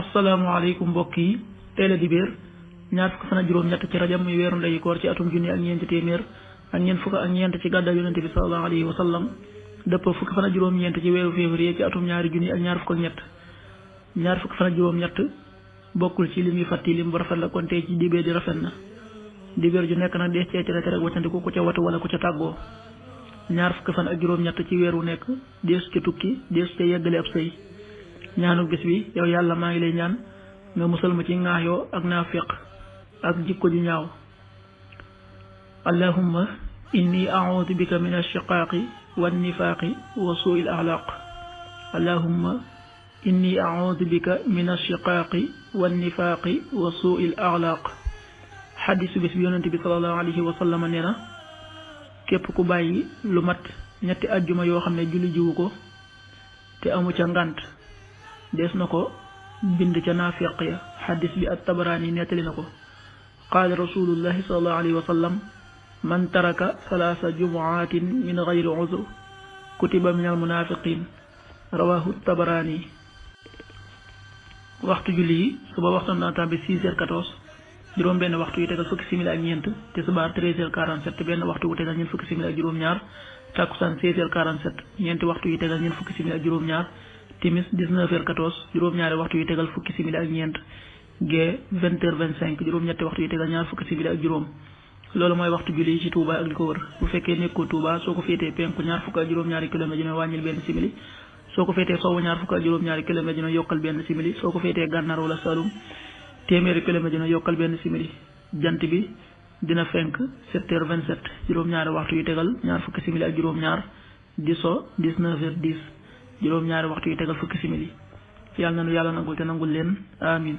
asalaamaaleykum mbokk yi tey la dibéer ñaar fukk fan ak juróom-ñett ci rajab muy weeru ndeyu koor ci atum junni ak ñeenti téeméer ak ñeent fukk ak ñeent ci gàddaay yonente bi sallallahu alayhi wa sallam dëpp fukk fan ak juróom-ñeent ci weeru février ci atum ñaari junni ak ñaar fukk ak ñett ñaar fukk fan ak juróom-ñett bokkul ci lim yu fàtti lim bu rafet la kon tey ci dibéer di rafet na dibéer ju nekk nag dees cee tere rek waccandiku ku ca watu wala ku ca tàggoo ñaar fukk fan ak juróom-ñett ci weeru nekk dees ca tukki dees ca yeggale ab sëy ñaanu bis bi yow yàlla maa ngi lay ñaan nga musal ma ci ŋaaxoo ak naafiq ak jikko ju ñaaw allahumma inni a'udhu bika min ash-shiqaaqi wan nifaaqi wa suu'il axlaaq allahumma inni a'udhu bika min ash-shiqaaqi wan nifaaqi wa suu'il axlaaq xadisu bis bi yonente bi sallallahu alayhi wa sallam nee na képp ku bàyyi lu mat ñetti ajjuma yoo xam ne julli jiwu ko te amu ca ngànt dees na ko bind ca naafiq ya xadis bi at-Tabaraani nettali na ko qaala rasulullahi sallallahu alayhi wa sallam man taraka salaasa jumuatin min gayri uzr kutiba min al munafiqin rawahu Tabaraani. waxtu julli yi suba waxtu na tàbbi 6h14 juróom benn waxtu yu tegal fukki simili ak ñeent tisbaar 13h47 benn waxtu wu tegal ñeent fukki simili ak juróom-ñaar takkusaan 16h47 ñeenti waxtu yu tegal ñeent fukki simili ak juróom-ñaar timis 19h14 juróom-ñaari waxtu yu tegal fukki simili ak ñeent gee 20h25 juróom-ñetti waxtu yu tegal ñaar fukki simili ak juróom loolu mooy waxtu julli ci Touba ak li ko wër bu fekkee nekkoo Touba soo ko féetee penku ñaar fukk ak juróom-ñaari kilomètre dina wàññil benn simili soo ko féetee sowwu ñaar fukk ak juróom-ñaari kilomètre dina yokkal benn simili soo ko féetee gànnaar wala Saloum téeméeri kilomètre dina yokkal benn simili jant bi dina fenk 7h27 juróom-ñaari waxtu yu tegal ñaar fukki simili ak juróom-ñaar di so 19h10 juróom-ñaari waxtu yu tegal fukki simili yàlla na nu yàlla nangul te nangul leen amin